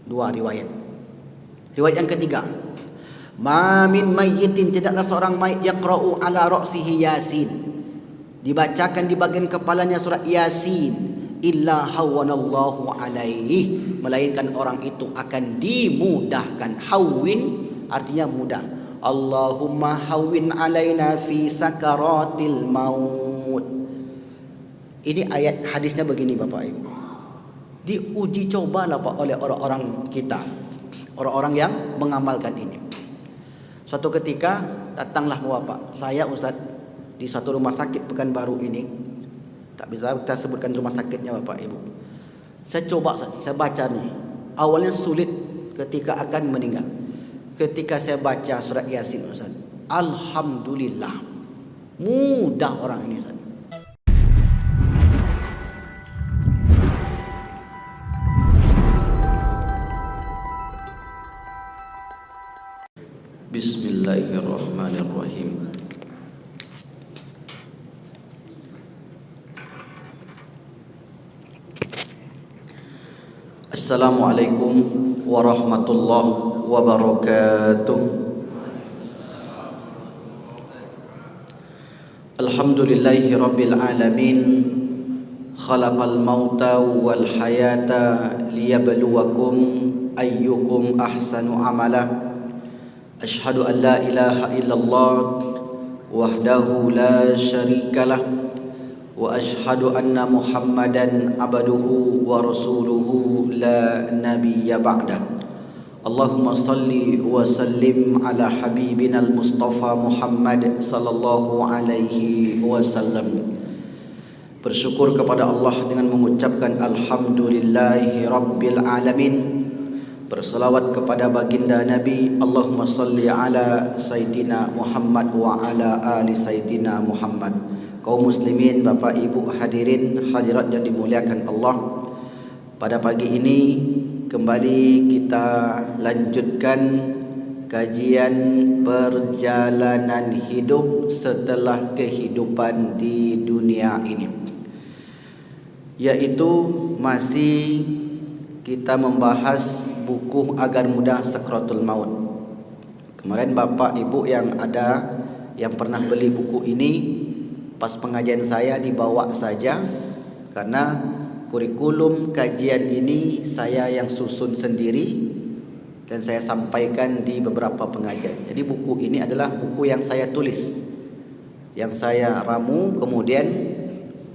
Dua riwayat. Riwayat yang ketiga, ma min mayyitin, tidaklah seorang mayit yaqra'u ala ra'sihi yasin, dibacakan di bagian kepalanya surat Yasin, illa hawanallahu alaihi, melainkan orang itu akan dimudahkan. Hawin artinya mudah. Allahumma hawin alaina fi sakaratil maut. Ini ayat hadisnya begini Bapak Ibu. Diuji cobalah Pak oleh orang-orang kita, orang-orang yang mengamalkan ini. Suatu ketika datanglah Bapak, saya Ustaz di satu rumah sakit Pekanbaru ini. Tak bisa kita sebutkan rumah sakitnya Bapak Ibu. Saya coba, saya baca nih. Awalnya sulit ketika akan meninggal. Ketika saya baca surat Yasin Ustaz, alhamdulillah, mudah orang ini Ustaz. Bismillahirrahmanirrahim. Assalamualaikum warahmatullahi wabarakatuh. Alhamdulillahi rabbil alamin, khalaqal mauta wal hayata liyabluwakum ayyukum ahsanu amala. Ashhadu an la ilaha illallah wahdahu la syarikalah, wa ashhadu anna Muhammadan abduhu wa rasuluhu la nabiyya ba'dah. Allahumma salli wa sallim ala habibina al-Mustafa Muhammad sallallahu alaihi wasallam. Bersyukur kepada Allah dengan mengucapkan alhamdulillahi rabbil alamin. Berselawat kepada baginda Nabi, Allahumma salli ala Sayyidina Muhammad wa ala ali Sayyidina Muhammad. Kaum muslimin, Bapak Ibu hadirin hadirat yang dimuliakan Allah, pada pagi ini kembali kita lanjutkan kajian perjalanan hidup setelah kehidupan di dunia ini, yaitu masih kita membahas buku Agar Mudah Sakratul Maut. Kemarin Bapak Ibu yang ada yang pernah beli buku ini, pas pengajian saya dibawa saja, karena kurikulum kajian ini saya yang susun sendiri dan saya sampaikan di beberapa pengajian. Jadi buku ini adalah buku yang saya tulis, yang saya ramu, kemudian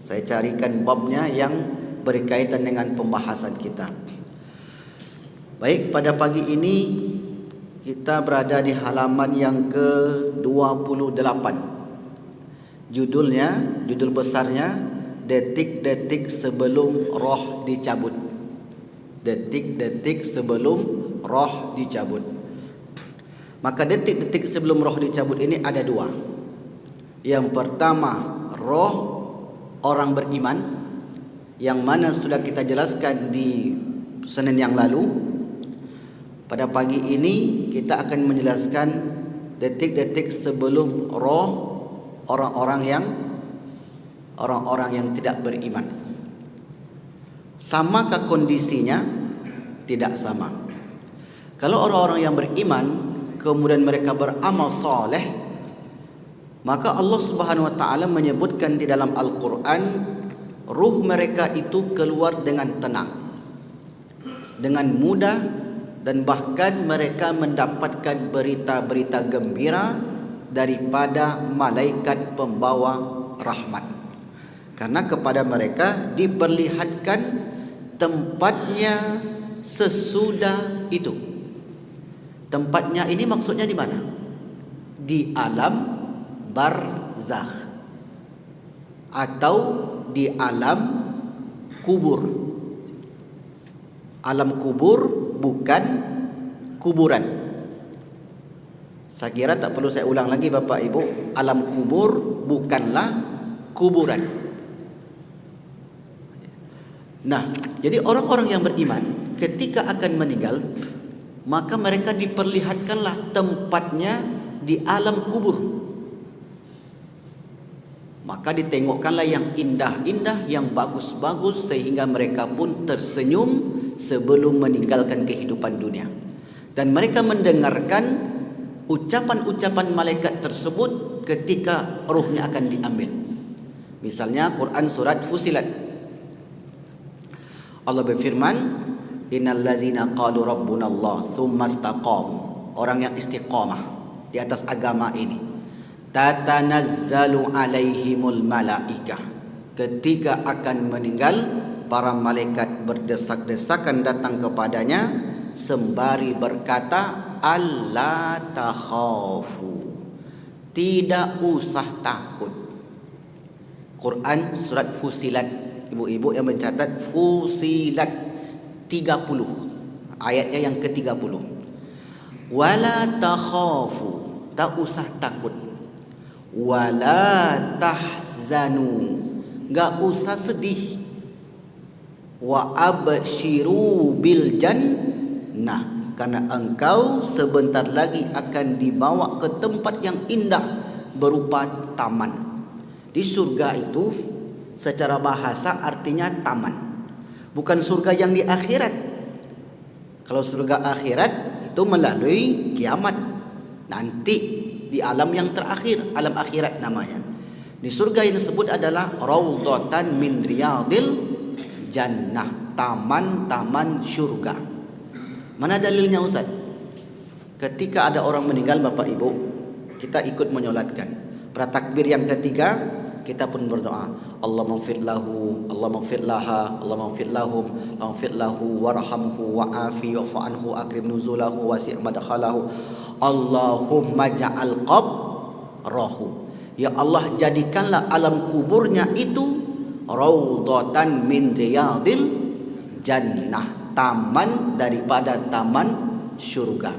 saya carikan babnya yang berkaitan dengan pembahasan kita. Baik, pada pagi ini kita berada di halaman yang ke-28. Judul besarnya, detik-detik sebelum roh dicabut. Detik-detik sebelum roh dicabut. Maka detik-detik sebelum roh dicabut ini ada dua. Yang pertama, roh orang beriman, yang mana sudah kita jelaskan di Senin yang lalu. Pada pagi ini kita akan menjelaskan detik-detik sebelum roh orang-orang yang tidak beriman. Samakah kondisinya? Tidak sama. Kalau orang-orang yang beriman kemudian mereka beramal soleh, maka Allah Subhanahu wa taala menyebutkan di dalam Al-Qur'an, ruh mereka itu keluar dengan tenang, dengan mudah, dan bahkan mereka mendapatkan berita-berita gembira daripada malaikat pembawa rahmat. Karena kepada mereka diperlihatkan tempatnya sesudah itu. Tempatnya ini maksudnya di mana? Di alam barzakh atau di alam kubur. Alam kubur bukan kuburan. Saya kira tak perlu saya ulang lagi Bapak Ibu, alam kubur bukanlah kuburan. Nah, jadi orang-orang yang beriman ketika akan meninggal, maka mereka diperlihatkanlah tempatnya di alam kubur. Maka ditengokkanlah yang indah-indah, yang bagus-bagus, sehingga mereka pun tersenyum sebelum meninggalkan kehidupan dunia. Dan mereka mendengarkan ucapan-ucapan malaikat tersebut ketika ruhnya akan diambil. Misalnya Quran surat Fusilat, Allah berfirman, innal ladzina qalu rabbuna Allah tsumma istaqamu, orang yang istiqamah di atas agama ini, tatanazzalu alaihimul malaikah, ketika akan meninggal para malaikat berdesak-desakan datang kepadanya sembari berkata, alla takhafu, tidak usah takut. Quran surat Fusilat, ibu-ibu yang mencatat, Fusilat 30, ayatnya yang ke-30. Wala takhafu, tak usah takut. Wala tahzanu, enggak usah sedih. Wa abshiru bil jannah, karena engkau sebentar lagi akan dibawa ke tempat yang indah berupa taman. Di surga itu secara bahasa artinya taman, bukan surga yang di akhirat. Kalau surga akhirat itu melalui kiamat, nanti di alam yang terakhir, alam akhirat namanya. Di surga yang disebut adalah raudhatan min riyadil jannah, taman-taman surga. Mana dalilnya Ustaz? Ketika ada orang meninggal Bapak Ibu, kita ikut menyolatkan. Pada takbir yang ketiga kita pun berdoa, Allahumma ighfir lahu, Allahumma ighfir laha, Allahumma ighfir lahum, Allahumma ighfir lahu warhamhu wa'afi wa'fu anhu akrim nuzulahu wasi' madkhalahu, Allahumma ja'al qabrahu, ya Allah jadikanlah alam kuburnya itu raudhatan min riyadil jannah, taman daripada taman syurga.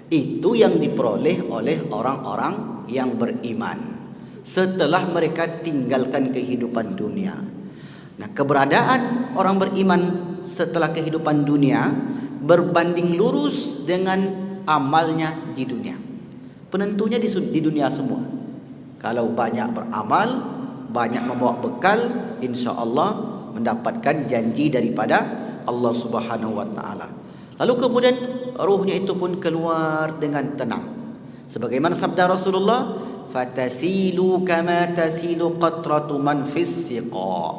Itu yang diperoleh oleh orang-orang yang beriman setelah mereka tinggalkan kehidupan dunia. Nah, keberadaan orang beriman setelah kehidupan dunia berbanding lurus dengan amalnya di dunia. Penentunya di dunia semua. Kalau banyak beramal, banyak membawa bekal, insya Allah mendapatkan janji daripada Allah Subhanahu wa taala. Lalu kemudian ruhnya itu pun keluar dengan tenang. Sebagaimana sabda Rasulullah, fatasilu kama tasilu qatratu man fis siqa.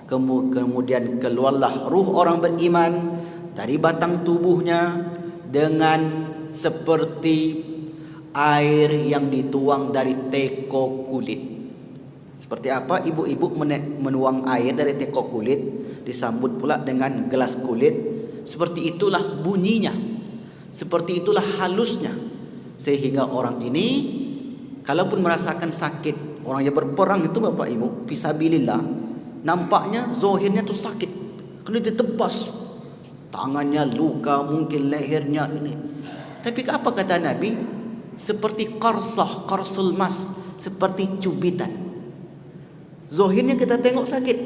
Kemudian keluarlah ruh orang beriman dari batang tubuhnya dengan seperti air yang dituang dari teko kulit. Seperti apa ibu-ibu menuang air dari teko kulit, disambut pula dengan gelas kulit. Seperti itulah bunyinya, seperti itulah halusnya, sehingga orang ini kalaupun merasakan sakit, orang yang berperang itu Bapak Ibu, fisabilillah, nampaknya zahirnya tu sakit, kena ditebas, tangannya luka, mungkin lehernya ini. Tapi apa kata Nabi? Seperti qarsah, qarsul mas, seperti cubitan. Zahirnya kita tengok sakit,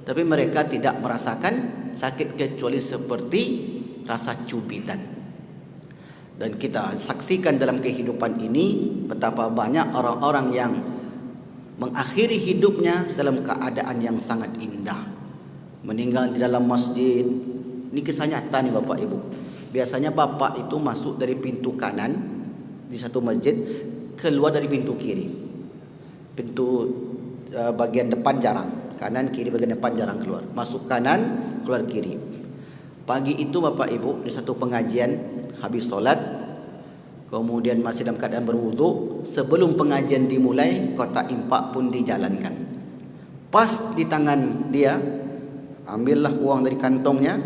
tapi mereka tidak merasakan sakit kecuali seperti rasa cubitan. Dan kita saksikan dalam kehidupan ini betapa banyak orang-orang yang mengakhiri hidupnya dalam keadaan yang sangat indah. Meninggal di dalam masjid. Ini kisah nyata nih Bapak Ibu. Biasanya bapak itu masuk dari pintu kanan di satu masjid, keluar dari pintu kiri. Pintu bagian depan jarang, kanan kiri bagian depan jarang keluar. Masuk kanan, keluar kiri. Pagi itu Bapak Ibu di satu pengajian, habis solat, kemudian masih dalam keadaan berwudu, sebelum pengajian dimulai, kotak impak pun dijalankan. Pas di tangan dia, ambillah uang dari kantongnya,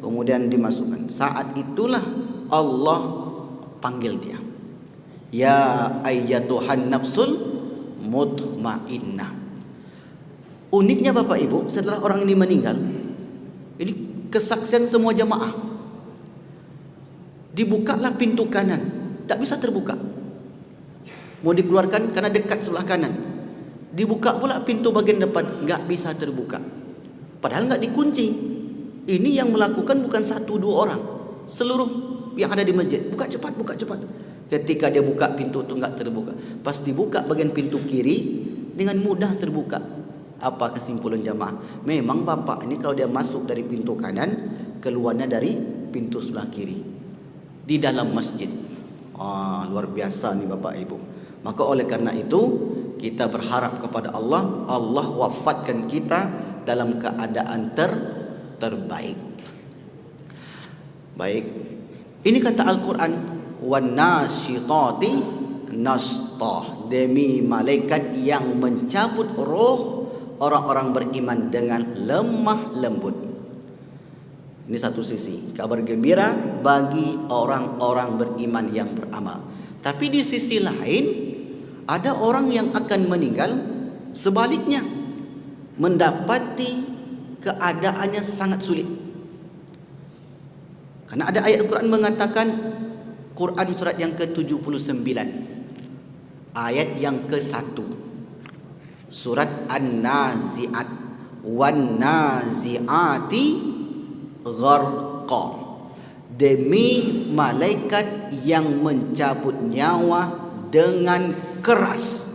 kemudian dimasukkan. Saat itulah Allah panggil dia, ya ayyatuhan nafsul mutmainnah. Uniknya Bapak Ibu, setelah orang ini meninggal, ini kesaksian semua jamaah, dibukalah pintu kanan, tak bisa terbuka. Mau dikeluarkan karena dekat sebelah kanan. Dibuka pula pintu bagian depan, enggak bisa terbuka. Padahal enggak dikunci. Ini yang melakukan bukan satu dua orang, seluruh yang ada di masjid. Buka cepat, buka cepat. Ketika dia buka pintu itu enggak terbuka. Pas dibuka bagian pintu kiri, dengan mudah terbuka. Apa kesimpulan jamaah? Memang bapak ini kalau dia masuk dari pintu kanan, keluarnya dari pintu sebelah kiri di dalam masjid. Luar biasa nih bapak ibu. Maka oleh karena itu kita berharap kepada Allah, Allah wafatkan kita dalam keadaan terbaik. Baik. Ini kata Al-Quran, wan nasyitati nashta, demi malaikat yang mencabut roh orang-orang beriman dengan lemah lembut. Ini satu sisi, kabar gembira bagi orang-orang beriman yang beramal. Tapi di sisi lain, ada orang yang akan meninggal sebaliknya, mendapati keadaannya sangat sulit. Karena ada ayat Al-Quran mengatakan, Quran surat yang ke-79, ayat yang ke-1, surat An-Nazi'at, wan nazi'ati gharqa, demi malaikat yang mencabut nyawa dengan keras.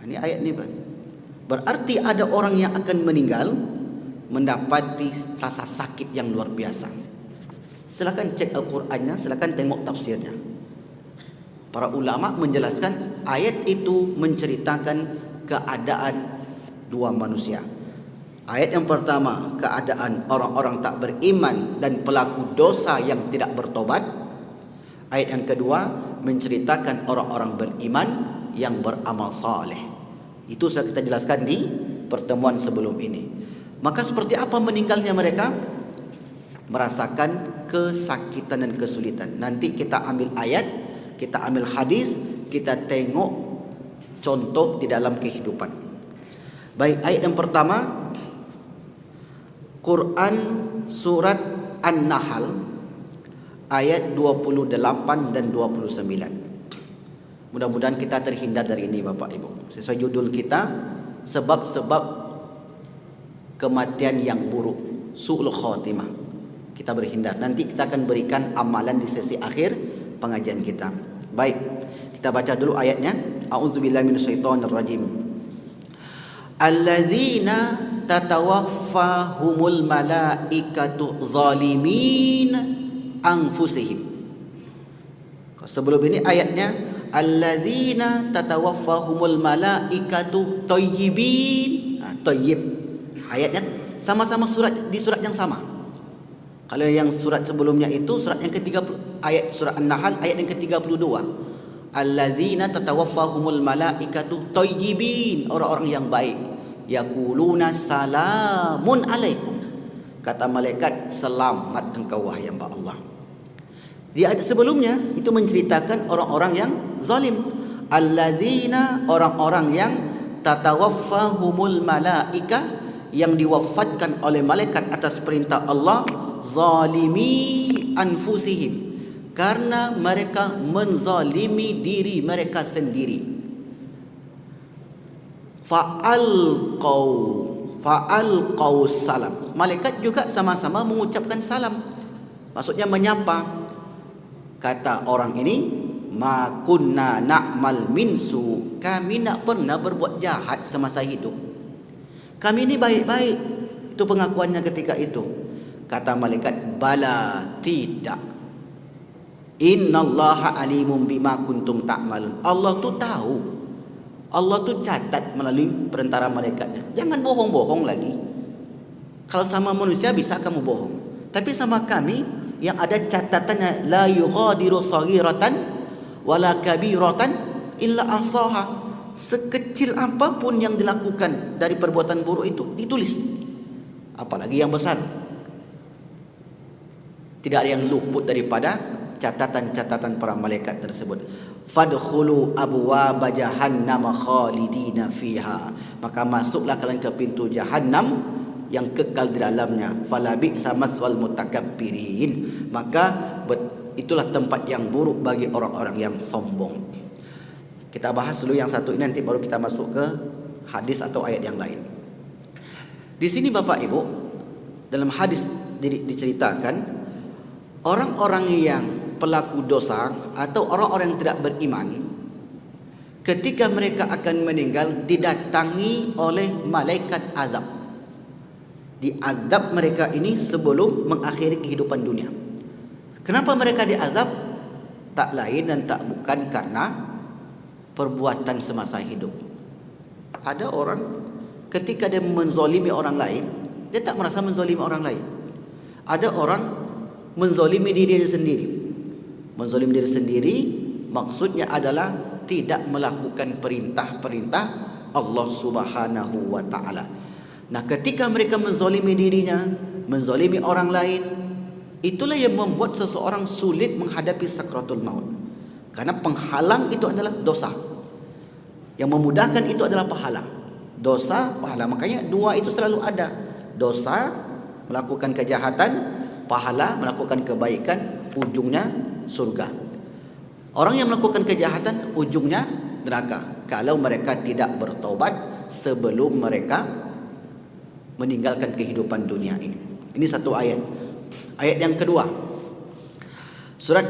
Ini ayat ini berarti ada orang yang akan meninggal mendapati rasa sakit yang luar biasa. Silakan cek Al-Qurannya, silakan tengok tafsirnya. Para ulama menjelaskan ayat itu menceritakan keadaan dua manusia. Ayat yang pertama, keadaan orang-orang tak beriman dan pelaku dosa yang tidak bertobat. Ayat yang kedua menceritakan orang-orang beriman yang beramal saleh. Itu sudah kita jelaskan di pertemuan sebelum ini. Maka seperti apa meninggalnya mereka? Merasakan kesakitan dan kesulitan. Nanti kita ambil ayat, kita ambil hadis, kita tengok contoh di dalam kehidupan. Baik, ayat yang pertama, Quran surat An-Nahl ayat 28 dan 29. Mudah-mudahan kita terhindar dari ini Bapak Ibu. Sesuai judul kita, sebab-sebab kematian yang buruk, su'ul khatimah. Kita berhindar. Nanti kita akan berikan amalan di sesi akhir pengajian kita. Baik, kita baca dulu ayatnya. A'udzubillahi minasyaitonirrajim. Alladzina tatawaffahumul malaikatu zalimin anfusihim. Sebelum ini ayatnya, alladzina tatawaffahumul malaikatu thayyibin. Thayyib. Ayatnya sama-sama di surat yang sama. Kalau yang surat sebelumnya itu surat yang ke-30, ayat surat An-Nahl ayat yang ke-32. Alladzina tatawaffahumul malaikatu thayyibin, orang-orang yang baik. Yaquluna salamun alaikum. Kata malaikat, selamat engkau wahai hamba Allah. Di ayat sebelumnya itu menceritakan orang-orang yang zalim. Alladzina, orang-orang yang tatawaffahumul malaika, yang diwafatkan oleh malaikat atas perintah Allah, zalimi anfusihim, karena mereka menzalimi diri mereka sendiri. Fa'alqaw salam, malaikat juga sama-sama mengucapkan salam, maksudnya menyapa. Kata orang ini, ma kunna na'mal minsu, kami nak pernah berbuat jahat semasa hidup, kami ini baik-baik. Itu pengakuannya ketika itu. Kata malaikat, bala, tidak. Innallaha alimun bima kuntum ta'malun. Allah tu tahu. Allah tu catat melalui perantara malaikatnya. Jangan bohong-bohong lagi. Kalau sama manusia bisa kamu bohong, tapi sama kami yang ada catatannya, la yughadiru saghiratan wala kabiratan illa ahsaha. Sekecil apapun yang dilakukan dari perbuatan buruk itu ditulis, apalagi yang besar. Tidak ada yang luput daripada catatan-catatan para malaikat tersebut. Fadkhulu abwaaba jahannam khalidina fiha, maka masuklah kalian ke pintu jahannam yang kekal di dalamnya. Fala bi'sa maswal mutakabbirin, maka itulah tempat yang buruk bagi orang-orang yang sombong. Kita bahas dulu yang satu ini, nanti baru kita masuk ke hadis atau ayat yang lain. Di sini Bapak Ibu, dalam hadis diceritakan orang-orang yang pelaku dosa atau orang-orang yang tidak beriman, ketika mereka akan meninggal didatangi oleh malaikat azab. Diazab mereka ini sebelum mengakhiri kehidupan dunia. Kenapa mereka diazab? Tak lain dan tak bukan karena perbuatan semasa hidup. Ada orang ketika dia menzolimi orang lain, dia tak merasa menzolimi orang lain. Ada orang menzolimi dirinya sendiri. Menzolimi diri sendiri maksudnya adalah tidak melakukan perintah-perintah Allah Subhanahu wa taala. Nah, ketika mereka menzolimi dirinya, menzolimi orang lain, itulah yang membuat seseorang sulit menghadapi sakratul maut. Karena penghalang itu adalah dosa. Yang memudahkan itu adalah pahala. Dosa, pahala. Makanya dua itu selalu ada. Dosa, melakukan kejahatan, pahala, melakukan kebaikan, ujungnya surga. Orang yang melakukan kejahatan, ujungnya neraka. Kalau mereka tidak bertaubat sebelum mereka meninggalkan kehidupan dunia ini. Ini satu ayat. Ayat yang kedua, surat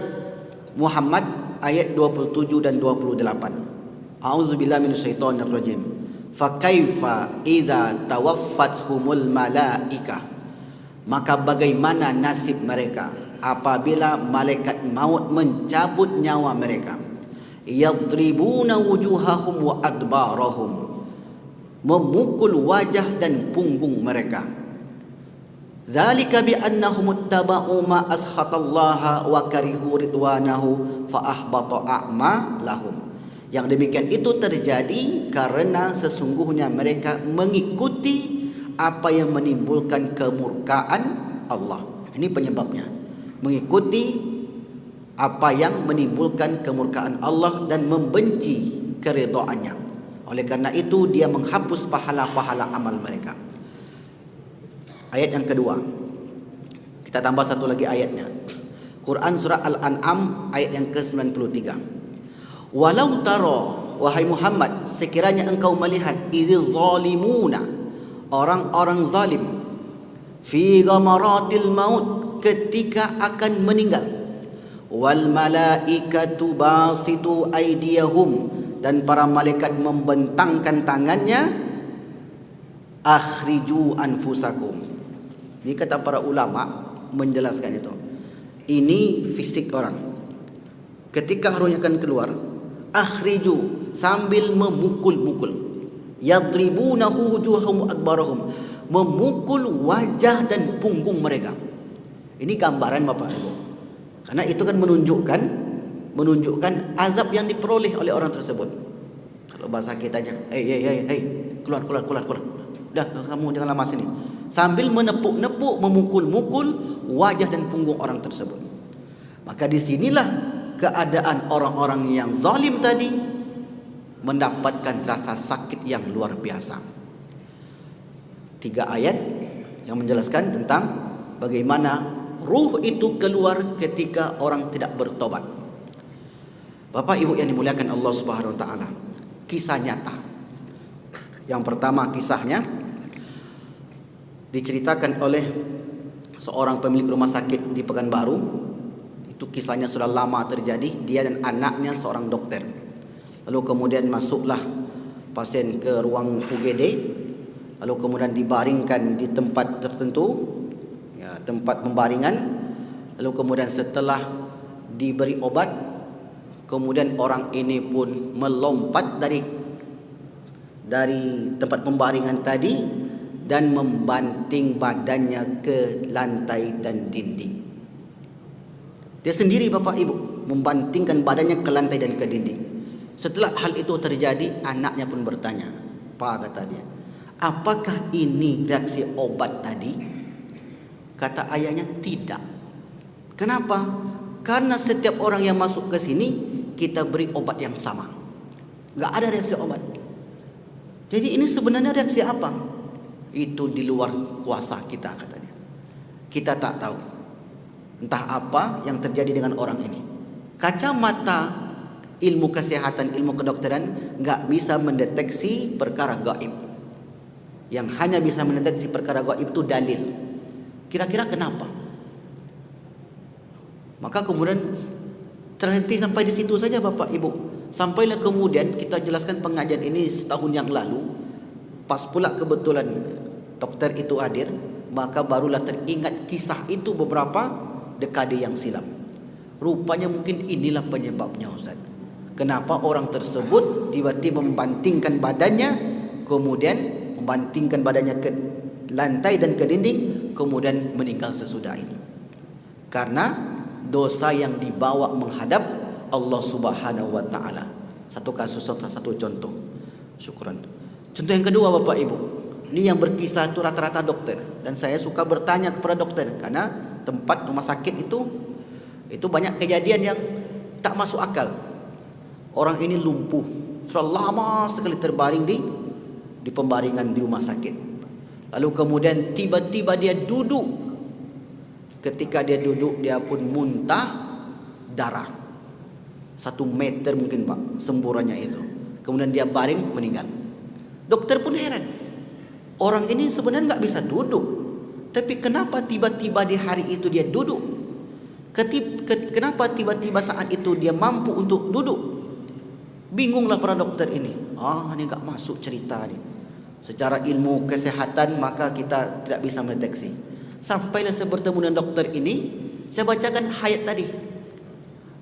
Muhammad ayat 27 dan 28. A'udzubillahi minasyaitonirrajim. Fa kaifa idza tawaffatuhumul malaikah. Maka bagaimana nasib mereka apabila malaikat maut mencabut nyawa mereka? Yadribuna wujuhahum wa adbarahum. Memukul wajah dan punggung mereka. Zalika bi annahum ittaba'u ma askhatallaha wa karihu ridwanahu fa ahbata a'malahum. Yang demikian itu terjadi karena sesungguhnya mereka mengikuti apa yang menimbulkan kemurkaan Allah. Ini penyebabnya. Mengikuti apa yang menimbulkan kemurkaan Allah dan membenci keridhaannya. Oleh karena itu dia menghapus pahala-pahala amal mereka. Ayat yang kedua, kita tambah satu lagi ayatnya. Quran surah Al-An'am ayat yang ke-93. Walau tara, wahai Muhammad, sekiranya engkau melihat idzal zalimuna, orang-orang zalim, fi ghamaratil maut, ketika akan meninggal, wal malaikatu basitu aydiyahum, dan para malaikat membentangkan tangannya, akhriju anfusakum. Ini kata para ulama menjelaskan itu. Ini fisik orang. Ketika rohnya akan keluar, akhriju, sambil memukul-mukul. Yadribunahu wujuhahum adbarahum, memukul wajah dan punggung mereka. Ini gambaran Bapak Ibu. Karena itu kan menunjukkan azab yang diperoleh oleh orang tersebut. Kalau bahasa kita aja, keluar. Dah, kamu jangan lama sini. Sambil menepuk-nepuk, memukul-mukul wajah dan punggung orang tersebut. Maka disinilah keadaan orang-orang yang zalim tadi mendapatkan rasa sakit yang luar biasa. 3 ayat yang menjelaskan tentang bagaimana ruh itu keluar ketika orang tidak bertobat. Bapak Ibu yang dimuliakan Allah Subhanahu wa taala, kisah nyata. Yang pertama kisahnya diceritakan oleh seorang pemilik rumah sakit di Pekanbaru. Itu kisahnya sudah lama terjadi. Dia dan anaknya seorang dokter. Lalu kemudian masuklah pasien ke ruang UGD. Lalu kemudian dibaringkan di tempat tertentu, ya, tempat pembaringan. Lalu kemudian setelah diberi obat, kemudian orang ini pun melompat dari tempat pembaringan tadi dan membanting badannya ke lantai dan dinding. Dia sendiri Bapak Ibu membantingkan badannya ke lantai dan ke dinding. Setelah hal itu terjadi, anaknya pun bertanya, "Pak," kata dia, "apakah ini reaksi obat tadi?" Kata ayahnya, "Tidak." Kenapa? Karena setiap orang yang masuk ke sini kita beri obat yang sama. Enggak ada reaksi obat. Jadi ini sebenarnya reaksi apa? Itu di luar kuasa kita, katanya. Kita tak tahu. Entah apa yang terjadi dengan orang ini. Kacamata ilmu kesehatan, ilmu kedokteran enggak bisa mendeteksi perkara gaib. Yang hanya bisa mendeteksi perkara gaib itu dalil. Kira-kira kenapa? Maka kemudian terhenti sampai di situ saja Bapak Ibu. Sampailah kemudian kita jelaskan pengajian ini setahun yang lalu, pas pula kebetulan dokter itu hadir, maka barulah teringat kisah itu beberapa dekade yang silam. Rupanya mungkin inilah penyebabnya, Ustaz. Kenapa orang tersebut tiba-tiba membantingkan badannya, kemudian membantingkan badannya ke lantai dan ke dinding, kemudian meninggal sesudah itu. Karena dosa yang dibawa menghadap Allah Subhanahu wa taala. Satu kasus, satu contoh. Syukran. Contoh yang kedua, Bapak Ibu. Ini yang berkisah itu rata-rata dokter, dan saya suka bertanya kepada dokter karena tempat rumah sakit itu banyak kejadian yang tak masuk akal. Orang ini lumpuh, sudah lama sekali terbaring di pembaringan di rumah sakit. Lalu kemudian tiba-tiba dia duduk. Ketika dia duduk, dia pun muntah darah 1 meter mungkin, Pak, semburannya itu. Kemudian dia baring meninggal. Dokter pun heran. Orang ini sebenarnya nggak bisa duduk, tapi kenapa tiba-tiba di hari itu dia duduk? Kenapa tiba-tiba saat itu dia mampu untuk duduk? Bingunglah para dokter ini. Ini nggak masuk cerita ni. Secara ilmu kesehatan maka kita tidak bisa mendeteksi. Sampailah saya bertemu dengan dokter ini, saya bacakan ayat tadi.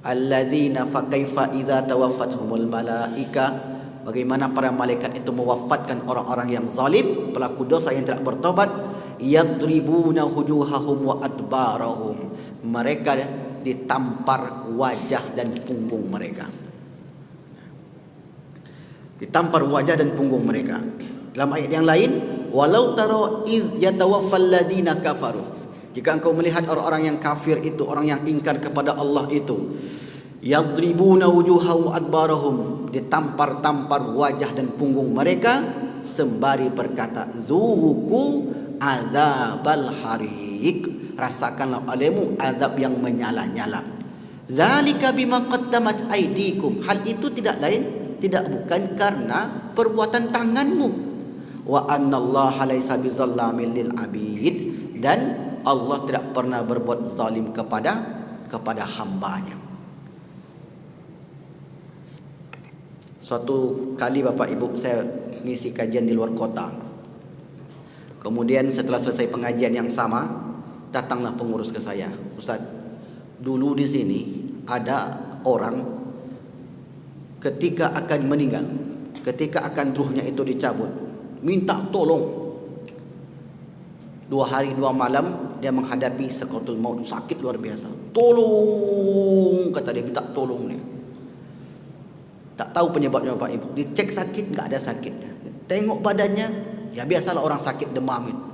Alladzina fa kaifa idza tawaffatuhumul malaika. Bagaimana para malaikat itu mewafatkan orang-orang yang zalim, pelaku dosa yang tidak bertobat. Yadribuna wujuhahum wa adbarahum. Mereka ditampar wajah dan punggung mereka. Ditampar wajah dan punggung mereka. Dalam ayat yang lain, walau tara iz yatawaffal ladina kafaru. Jika engkau melihat orang-orang yang kafir itu, orang yang ingkar kepada Allah itu, yadribuna wujuhahum adbarahum, ditampar-tampar wajah dan punggung mereka sembari berkata, zuqu adzabal hariq, rasakanlah olehmu azab yang menyala-nyala. Zalika bima qaddamat aydikum, hal itu tidak lain, tidak bukan karena perbuatan tanganmu. Wa annallaha laisa bizallamin lil abid, dan Allah tidak pernah berbuat zalim kepada hambanya. Suatu kali Bapak Ibu saya ngisi kajian di luar kota. Kemudian setelah selesai pengajian yang sama, datanglah pengurus ke saya. Ustaz, dulu di sini ada orang ketika akan meninggal, ketika akan ruhnya itu dicabut, minta tolong. 2 hari 2 malam dia menghadapi sakaratul maut, sakit luar biasa. Tolong, kata dia, minta tolong ni. Tak tahu penyebabnya Bapak Ibu. Dicek sakit, enggak ada sakitnya. Tengok badannya, ya biasalah orang sakit demam itu.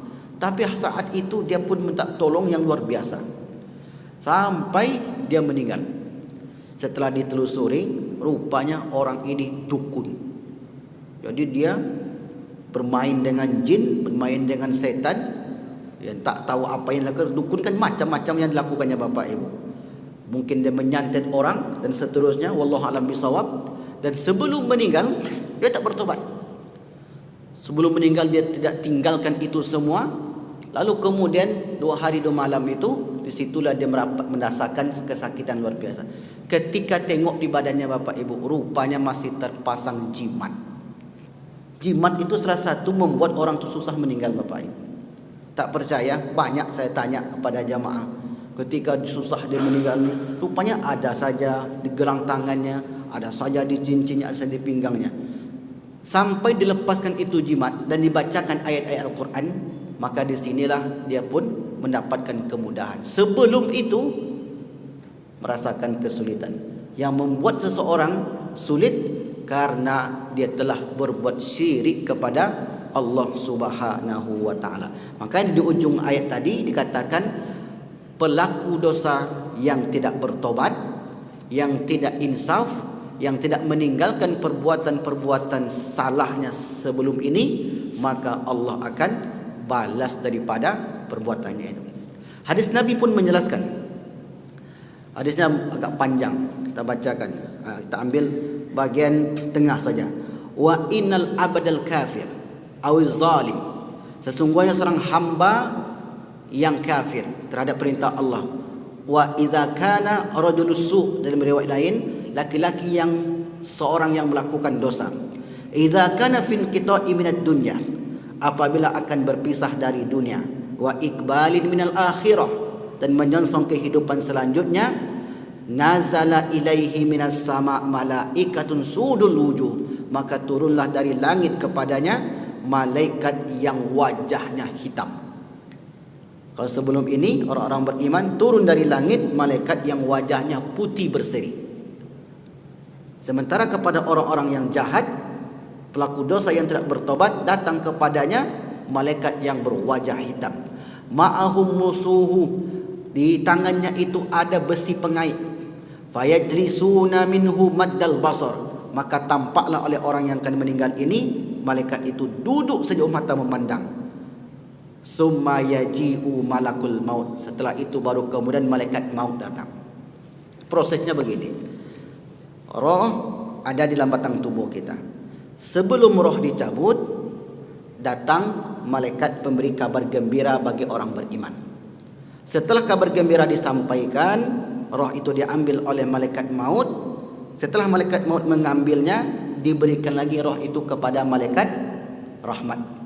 Tapi saat itu dia pun minta tolong yang luar biasa. Sampai dia meninggal. Setelah ditelusuri, rupanya orang ini dukun. Jadi dia bermain dengan jin, bermain dengan setan. Yang tak tahu apa yang dilakukan. Dukun kan macam-macam yang dilakukannya Bapak Ibu. Mungkin dia menyantet orang dan seterusnya. Wallahu a'lam bishawab. Dan sebelum meninggal, dia tak bertobat. Sebelum meninggal dia tidak tinggalkan itu semua. Lalu kemudian 2 hari 2 malam itu, disitulah dia merasakan kesakitan luar biasa. Ketika tengok di badannya Bapak Ibu, rupanya masih terpasang jimat. Jimat itu salah satu membuat orang itu susah meninggal Bapak Ibu. Tak percaya, banyak saya tanya kepada jamaah. Ketika susah dia meninggal ni, rupanya ada saja di gelang tangannya, ada saja di cincinnya, ada saja di pinggangnya. Sampai dilepaskan itu jimat dan dibacakan ayat-ayat Al-Quran, maka di sinilah dia pun mendapatkan kemudahan. Sebelum itu merasakan kesulitan. Yang membuat seseorang sulit karena dia telah berbuat syirik kepada Allah Subhanahu wa taala. Maka di ujung ayat tadi dikatakan pelaku dosa yang tidak bertobat, yang tidak insaf, yang tidak meninggalkan perbuatan-perbuatan salahnya sebelum ini, maka Allah akan balas daripada perbuatannya itu. Hadis Nabi pun menjelaskan. Hadisnya agak panjang, kita bacakan. Kita ambil bagian tengah saja. Wa innal abdal kafir awiz zalim, sesungguhnya seorang hamba yang kafir terhadap perintah Allah. Wa idza kana rajulus su', dalam riwayat lain laki-laki yang seorang yang melakukan dosa. Idza kana fin qita'i minad dunya, apabila akan berpisah dari dunia, wa iqbalin minal akhirah, dan menyongsong kehidupan selanjutnya, nazala ilaihi minas sama malaikatun sudul wujuh, maka turunlah dari langit kepadanya malaikat yang wajahnya hitam. Kalau sebelum ini orang-orang beriman turun dari langit malaikat yang wajahnya putih berseri. Sementara kepada orang-orang yang jahat, pelaku dosa yang tidak bertobat, datang kepadanya malaikat yang berwajah hitam. Ma'ahum musuhu, di tangannya itu ada besi pengait. Fayajlisuna minhu maddal basar, maka tampaklah oleh orang yang akan meninggal ini malaikat itu duduk sejauh mata memandang. Summa yaji'u malakul maut, setelah itu baru kemudian malaikat maut datang. Prosesnya begini. Roh ada di dalam batang tubuh kita. Sebelum roh dicabut, datang malaikat pemberi kabar gembira bagi orang beriman. Setelah kabar gembira disampaikan, roh itu diambil oleh malaikat maut. Setelah malaikat maut mengambilnya, diberikan lagi roh itu kepada malaikat rahmat.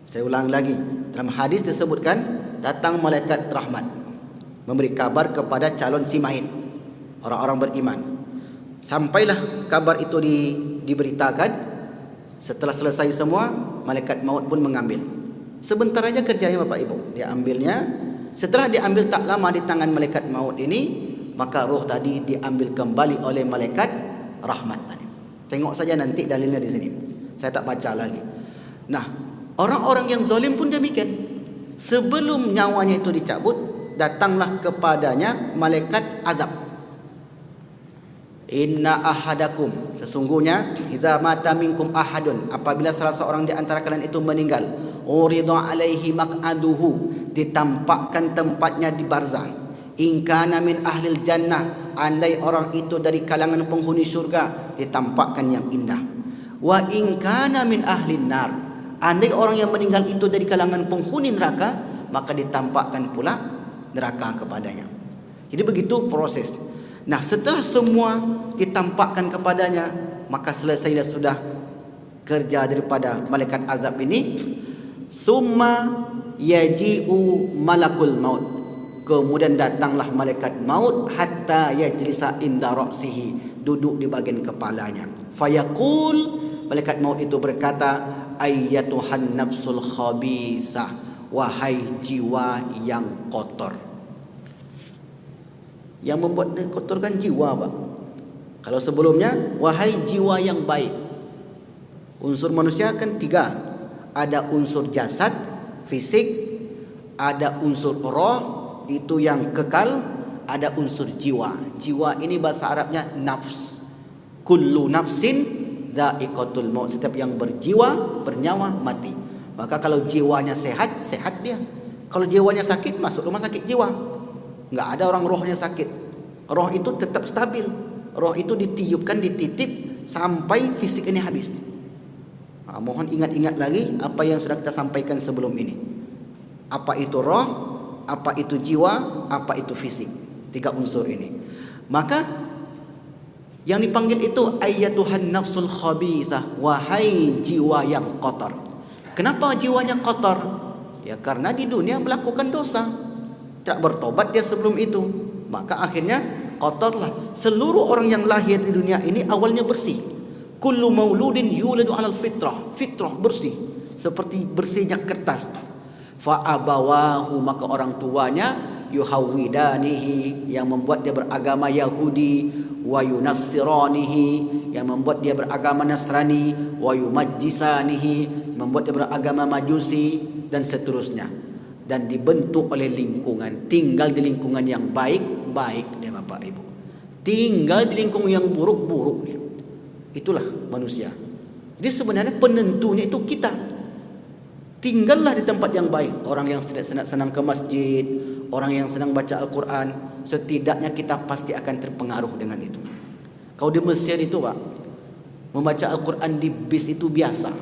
Saya ulang lagi, dalam hadis disebutkan datang malaikat rahmat memberi kabar kepada calon simait, orang-orang beriman. Sampailah kabar itu diberitakan. Setelah selesai semua, malaikat maut pun mengambil. Sebentar aja kerjanya Bapak Ibu, dia ambilnya. Setelah diambil tak lama di tangan malaikat maut ini, maka roh tadi diambil kembali oleh malaikat rahmat tadi. Tengok saja nanti dalilnya di sini. Saya tak baca lagi. Nah, orang-orang yang zalim pun demikian. Sebelum nyawanya itu dicabut, datanglah kepadanya malaikat azab. Inna ahadakum, sesungguhnya idza mata minkum ahadun, apabila salah seorang di antara kalian itu meninggal, urida alaihi maq'aduhu, ditampakkan tempatnya di barzah. In kana min ahlil jannah, andai orang itu dari kalangan penghuni syurga, ditampakkan yang indah. Wa in kana min ahlin nar, andai orang yang meninggal itu dari kalangan penghuni neraka, maka ditampakkan pula neraka kepadanya. Jadi begitu proses. Nah, setelah semua ditampakkan kepadanya, maka selesailah sudah kerja daripada malaikat azab ini. Summa yaji'u malakul maut, kemudian datanglah malaikat maut hatta yajlisa inda ra'sihi, duduk di bagian kepalanya. Fayaqul, malaikat maut itu berkata, ayyatuhan nafsul khabithah, wahai jiwa yang kotor. Yang membuat kotor kan jiwa, Pak. Kalau sebelumnya, wahai jiwa yang baik. Unsur manusia kan 3. Ada unsur jasad, fisik, ada unsur roh, itu yang kekal, ada unsur jiwa. Jiwa ini bahasa Arabnya nafs. Kullu nafsin dha'iqatul maut. Setiap yang berjiwa, bernyawa, mati. Maka kalau jiwanya sehat, sehat dia. Kalau jiwanya sakit, masuk rumah sakit jiwa. Enggak ada orang rohnya sakit. Roh itu tetap stabil. Roh itu ditiupkan, dititip sampai fisik ini habis. Mohon ingat-ingat lagi apa yang sudah kita sampaikan sebelum ini. Apa itu roh, apa itu jiwa, apa itu fisik. 3 unsur ini. Maka yang dipanggil itu ayyatuhan nafsul khabithah, wahai jiwa yang kotor. Kenapa jiwanya kotor? Ya karena di dunia melakukan dosa, tak bertobat dia sebelum itu, maka akhirnya kotorlah. Seluruh orang yang lahir di dunia ini awalnya bersih. Kullu mauludin yuladu 'alal fitrah, fitrah bersih seperti bersihnya kertas. Fa abawahu, maka orang tuanya yuhawidanihi, yang membuat dia beragama Yahudi, wa yunassiranihi, yang membuat dia beragama Nasrani, wa yumajjisanihi, membuat dia beragama Majusi, dan seterusnya. Dan dibentuk oleh lingkungan. Tinggal di lingkungan yang baik-baik dia Bapak Ibu. Tinggal di lingkungan yang buruk-buruk dia. Itulah manusia. Jadi sebenarnya penentunya itu kita. Tinggallah di tempat yang baik. Orang yang senang ke masjid, orang yang senang baca Al-Quran, setidaknya kita pasti akan terpengaruh dengan itu. Kalau di Mesir itu Pak, membaca Al-Quran di bis itu biasa.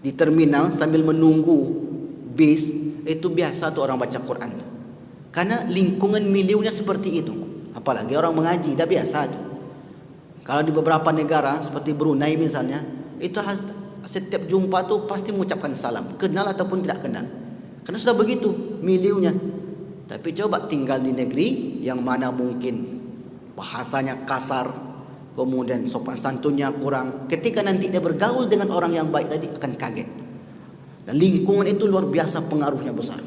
Di terminal sambil menunggu bis itu biasa tuh orang baca Quran. Karena lingkungan miliunya seperti itu. Apalagi orang mengaji, dah biasa tuh. Kalau di beberapa negara seperti Brunei misalnya, itu setiap jumpa tu pasti mengucapkan salam, kenal ataupun tidak kenal. Karena sudah begitu miliunya. Tapi coba tinggal di negeri yang mana mungkin bahasanya kasar, kemudian sopan santunnya kurang. Ketika nanti dia bergaul dengan orang yang baik tadi akan kaget. Dan lingkungan itu luar biasa pengaruhnya besar.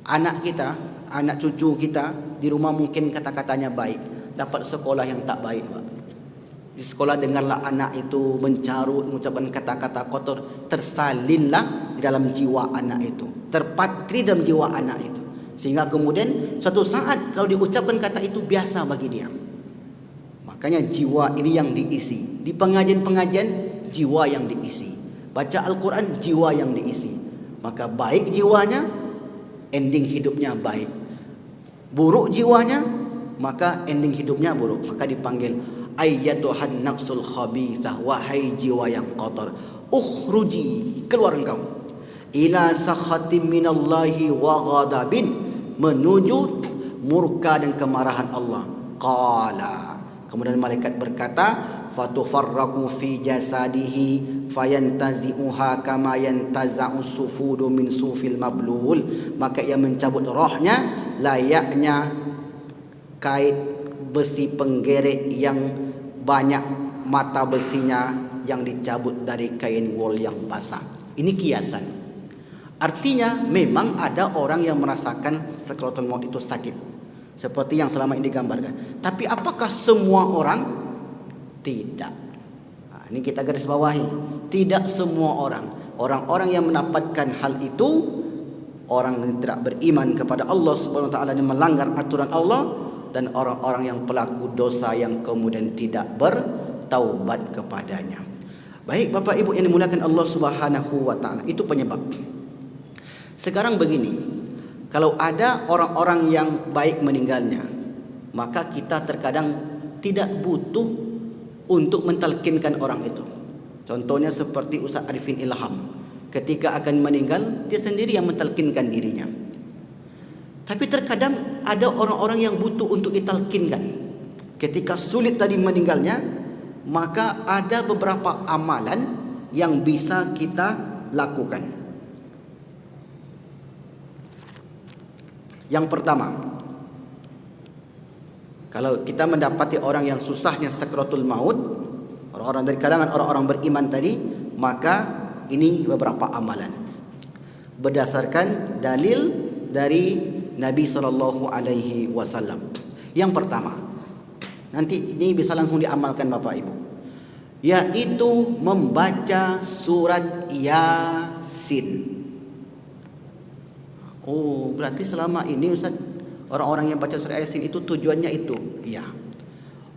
Anak kita, anak cucu kita di rumah mungkin kata-katanya baik, dapat sekolah yang tak baik, Pak. Di sekolah dengarlah anak itu mencarut, mengucapkan kata-kata kotor, tersalinlah di dalam jiwa anak itu, terpatri dalam jiwa anak itu, sehingga kemudian suatu saat kalau diucapkan kata itu biasa bagi dia. Makanya jiwa ini yang diisi. Di pengajian-pengajian jiwa yang diisi. Baca Al-Quran jiwa yang diisi. Maka baik jiwanya, ending hidupnya baik. Buruk jiwanya, maka ending hidupnya buruk. Maka dipanggil ayyatuhan nafsul khabithah, wahai jiwa yang kotor, ukhruji, keluar engkau, ila sakhatim minallahi wa ghadabin, menuju murka dan kemarahan Allah. Qala, kemudian malaikat berkata, fatufarraqu fi jasadihi fayantazi'uha kama yantaza'u sufudu min sufil mablul, maka ia mencabut rohnya layaknya kait besi penggeret yang banyak mata besinya yang dicabut dari kain wol yang basah. Ini kiasan. Artinya memang ada orang yang merasakan sakaratul maut itu sakit, seperti yang selama ini digambarkan. Tapi apakah semua orang? Tidak. Nah, ini kita garis bawahi. Tidak semua orang. Orang-orang yang mendapatkan hal itu, orang yang tidak beriman kepada Allah Subhanahu wa taala dan melanggar aturan Allah, dan orang-orang yang pelaku dosa yang kemudian tidak bertaubat kepadanya. Baik Bapak Ibu yang dimuliakan Allah Subhanahu wa taala, itu penyebab. Sekarang begini, kalau ada orang-orang yang baik meninggalnya, maka kita terkadang tidak butuh untuk mentalkinkan orang itu. Contohnya seperti Ustaz Arifin Ilham, ketika akan meninggal dia sendiri yang mentalkinkan dirinya. Tapi terkadang ada orang-orang yang butuh untuk ditalkinkan. Ketika sulit tadi meninggalnya, maka ada beberapa amalan yang bisa kita lakukan. Yang pertama, kalau kita mendapati orang yang susahnya sakaratul maut, orang-orang dari kalangan orang-orang beriman tadi, maka ini beberapa amalan berdasarkan dalil dari Nabi SAW. Yang pertama, nanti ini bisa langsung diamalkan Bapak Ibu, yaitu membaca surat Yasin. Oh, berarti selama ini Ustaz, orang-orang yang baca surat Yasin itu tujuannya itu. Iya.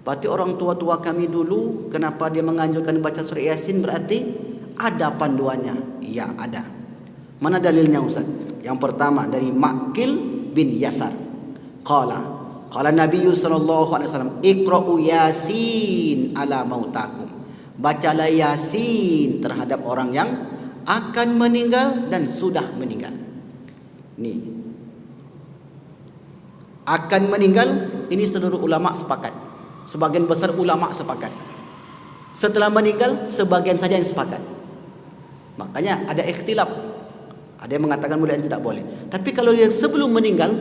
Berarti orang tua-tua kami dulu, kenapa dia menganjurkan baca surat Yasin? Berarti ada panduannya. Iya, ada. Mana dalilnya Ustaz? Yang pertama dari Ma'qil bin Yasar. Qala Nabi sallallahu alaihi wasallam, iqra'u Yasin ala mautakum. Bacalah Yasin terhadap orang yang akan meninggal dan sudah meninggal. Nih, akan meninggal, ini seluruh ulama sepakat. Sebagian besar ulama sepakat. Setelah meninggal, sebagian saja yang sepakat. Makanya ada ikhtilaf. Ada yang mengatakan boleh dan tidak boleh. Tapi kalau dia sebelum meninggal,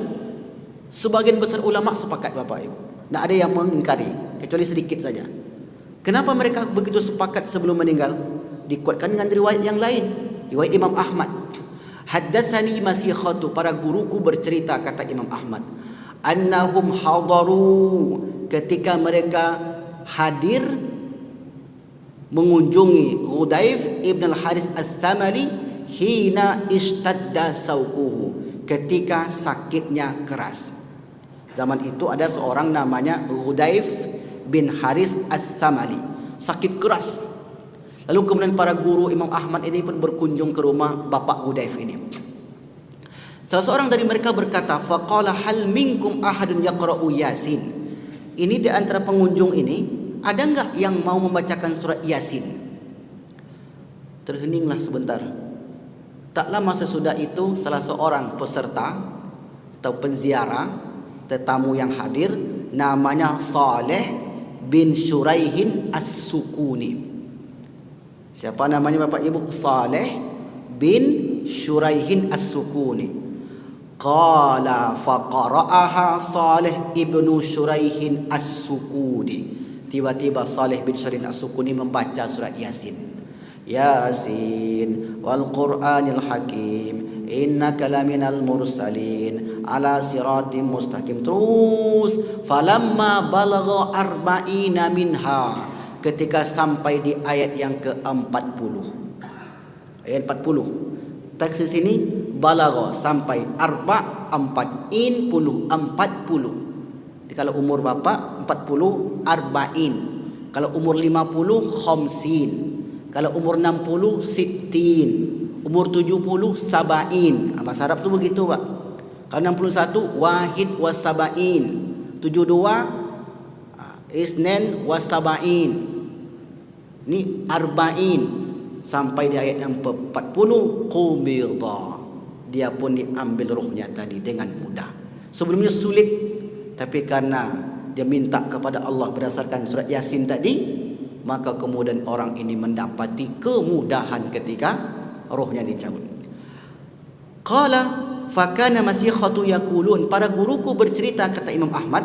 sebagian besar ulama sepakat Bapak Ibu. Tidak ada yang mengingkari, kecuali sedikit saja. Kenapa mereka begitu sepakat sebelum meninggal? Dikuatkan dengan riwayat yang lain. Riwayat Imam Ahmad. Haddatsani masikhatu, para guruku bercerita, kata Imam Ahmad, annahum hadaru, ketika mereka hadir mengunjungi Ghudaif ibn al-Haris al-Thamali hina istadda sauquhu, ketika sakitnya keras. Zaman itu ada seorang namanya Ghudaif bin Haris al-Thamali, sakit keras. Lalu kemudian para guru Imam Ahmad ini pun berkunjung ke rumah Bapak Ghudaif ini. Salah seorang dari mereka berkata, faqala hal minkum ahadun yaqra'u Yasin. Ini di antara pengunjung ini, ada enggak yang mau membacakan surat Yasin? Terheninglah sebentar. Tak lama sesudah itu, salah seorang peserta atau penziarah, tetamu yang hadir, namanya Saleh bin Shuraihin As-Sukuni. Siapa namanya Bapak Ibu? Saleh bin Shuraihin As-Sukuni. Qala faqara'aha Saleh ibnu Shuraihin As-Sukuni. Tiba-tiba Saleh bin Shuraihin As-Sukuni membaca surat Yasin. Yasin wal Qur'anil Hakim innaka laminal mursalin ala siratim mustaqim. Terus falamma balagha arba'ina minha, ketika sampai di ayat yang ke-40. Ayat 40. Teks sini balagha sampai arba' 40 40. Kalau umur bapak 40 arba'in. Kalau umur 50 khamsin. Kalau umur 60 sittin. Umur 70 sabain. Bahasa Arab tu begitu Pak. Kalau 61 wahid wasabain. 72 isnen wasabain. Ni arba'in. Sampai di ayat yang 40 qubidha. Dia pun diambil rohnya tadi dengan mudah. Sebelumnya sulit, tapi karena dia minta kepada Allah berdasarkan surat Yasin tadi, maka kemudian orang ini mendapati kemudahan ketika rohnya dicabut. Qala fakana masikhatu yaqulun, para guruku bercerita, kata Imam Ahmad,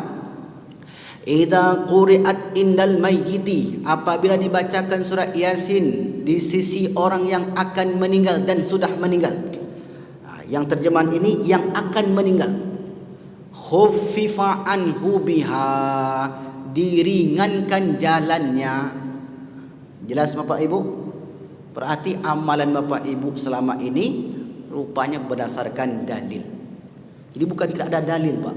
idza quri'at indal mayyiti, apabila dibacakan surat Yasin di sisi orang yang akan meninggal dan sudah meninggal. Yang terjemahan ini yang akan meninggal. Khuffifa anhu biha, diringankan jalannya. Jelas Bapak Ibu? Berarti amalan Bapak Ibu selama ini rupanya berdasarkan dalil. Jadi bukan tidak ada dalil Pak.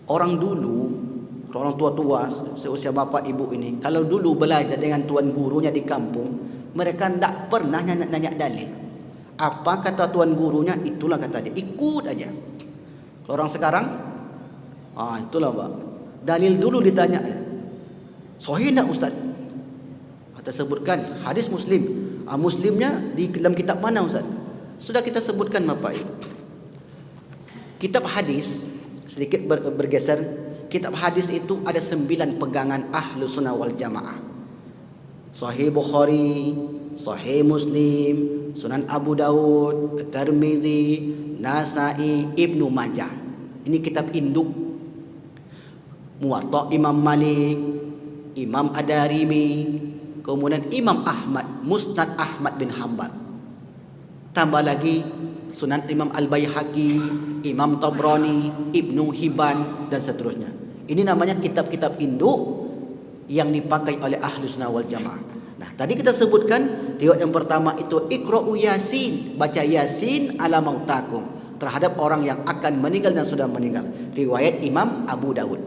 Orang dulu, orang tua-tua seusia Bapak Ibu ini, kalau dulu belajar dengan tuan gurunya di kampung, mereka tidak pernah nanya dalil. Apa kata tuan gurunya, itulah kata dia, ikut aja. Orang sekarang, itulah Pak, dalil dulu ditanya, sahih tak Ustaz? Kita sebutkan hadis Muslim. Muslimnya di dalam kitab mana Ustaz? Sudah kita sebutkan Bapak Ibu. Kitab hadis, sedikit bergeser. Kitab hadis itu ada 9 pegangan Ahlus Sunnah wal Jamaah. Sahih Bukhari, Sahih Muslim, Sunan Abu Daud, Tirmizi, Nasa'i, Ibnu Majah. Ini kitab induk. Muwatta Imam Malik, Imam Ad-Darimi, kemudian Imam Ahmad, Musnad Ahmad bin Hanbal. Tambah lagi Sunan Imam Al-Baihaqi, Imam Tabrani, Ibnu Hibban dan seterusnya. Ini namanya kitab-kitab induk yang dipakai oleh Ahlus Sunnah wal Jamaah. Nah, tadi kita sebutkan riwayat yang pertama itu Iqra'u Yasin, baca Yasin ala mautakum, terhadap orang yang akan meninggal dan sudah meninggal. Riwayat Imam Abu Daud.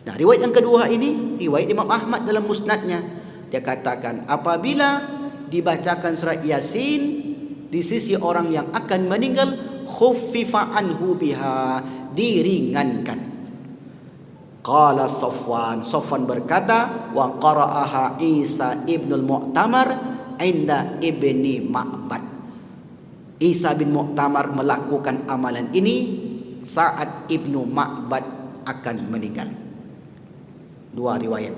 Nah, riwayat yang kedua ini riwayat Imam Ahmad dalam musnadnya. Dia katakan apabila dibacakan surat Yasin di sisi orang yang akan meninggal, khuffifa anhu biha, diringankan. Qala Safwan berkata, wa qara'aha Isa ibnul Mu'tamar inda ibni Ma'bad. Isa bin Mu'tamar melakukan amalan ini saat Ibnu Ma'bad akan meninggal. 2 riwayat.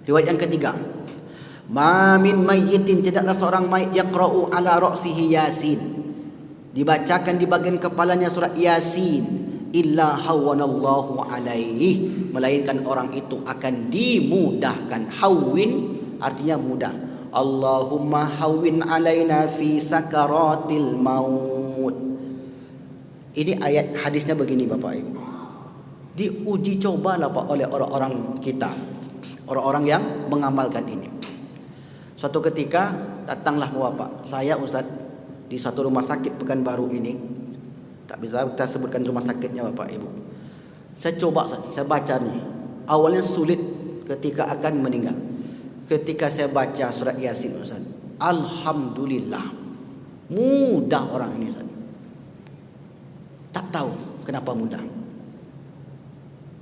Riwayat yang ketiga, ma min mayyitin, tidaklah seorang mayit yaqra'u ala ra'sihi Yasin, dibacakan di bagian kepalanya surat Yasin, illa hawanallahu alaihi, melainkan orang itu akan dimudahkan. Hawin artinya mudah. Allahumma hawin alaina fi sakaratil maut. Ini ayat hadisnya begini Bapak Ibu. Diuji cobalah Pak oleh orang-orang kita, orang-orang yang mengamalkan ini. Suatu ketika datanglah Bapak, saya Ustaz di satu rumah sakit Pekanbaru ini. Tak bisa kita sebutkan rumah sakitnya Bapak Ibu. Saya coba, saya baca nih. Awalnya sulit ketika akan meninggal. Ketika saya baca surat Yasin Ustaz, alhamdulillah, mudah orang ini Ustaz. Tak tahu kenapa mudah.